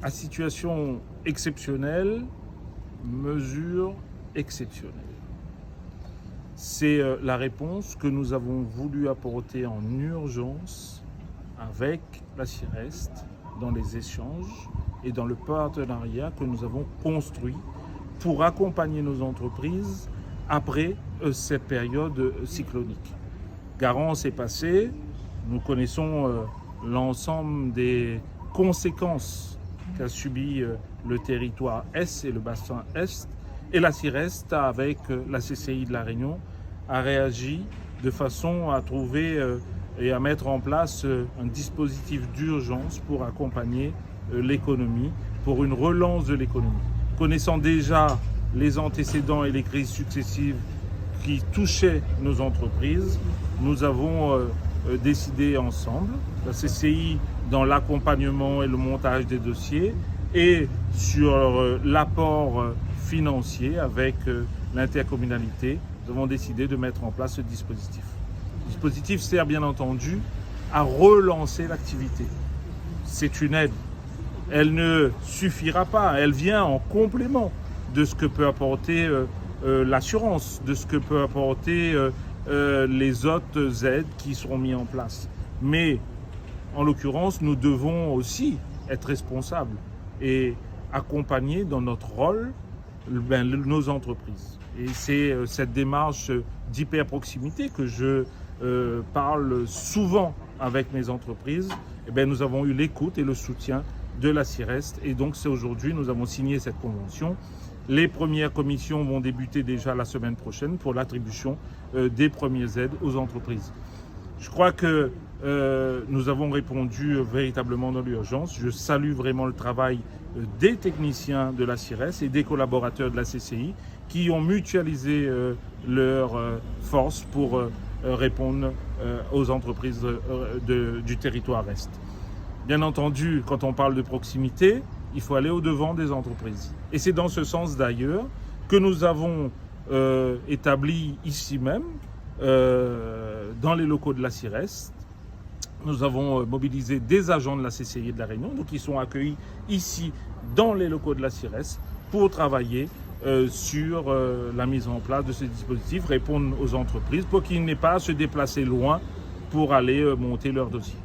À situation exceptionnelle, mesure exceptionnelle. C'est la réponse que nous avons voulu apporter en urgence avec la CIREST dans les échanges et dans le partenariat que nous avons construit pour accompagner nos entreprises après cette période cyclonique. Garance est passée, nous connaissons l'ensemble des conséquences qu'a subi le territoire Est et le bassin Est, et la CIREST, avec la CCI de La Réunion, a réagi de façon à trouver et à mettre en place un dispositif d'urgence pour accompagner l'économie, pour une relance de l'économie. Connaissant déjà les antécédents et les crises successives qui touchaient nos entreprises, nous avons décidé ensemble, la CCI dans l'accompagnement et le montage des dossiers et sur l'apport financier avec l'intercommunalité, nous avons décidé de mettre en place ce dispositif. Le dispositif sert bien entendu à relancer l'activité. C'est une aide. Elle ne suffira pas, elle vient en complément de ce que peut apporter l'assurance, de ce que peut apporter les autres aides qui seront mises en place. Mais en l'occurrence, nous devons aussi être responsables et accompagner dans notre rôle nos entreprises. Et c'est cette démarche d'hyper-proximité que je parle souvent avec mes entreprises. Et nous avons eu l'écoute et le soutien de la CIREST. Et donc c'est aujourd'hui, nous avons signé cette convention. Les premières commissions vont débuter déjà la semaine prochaine pour l'attribution des premières aides aux entreprises. Je crois que nous avons répondu véritablement dans l'urgence. Je salue vraiment le travail des techniciens de la CIREST et des collaborateurs de la CCI qui ont mutualisé leurs forces pour répondre aux entreprises du territoire Est. Bien entendu, quand on parle de proximité, il faut aller au-devant des entreprises. Et c'est dans ce sens d'ailleurs que nous avons établi ici même, dans les locaux de la CIREST, nous avons mobilisé des agents de la CCI de La Réunion, donc ils sont accueillis ici dans les locaux de la CIREST pour travailler sur la mise en place de ce dispositif, répondre aux entreprises pour qu'ils n'aient pas à se déplacer loin pour aller monter leur dossier.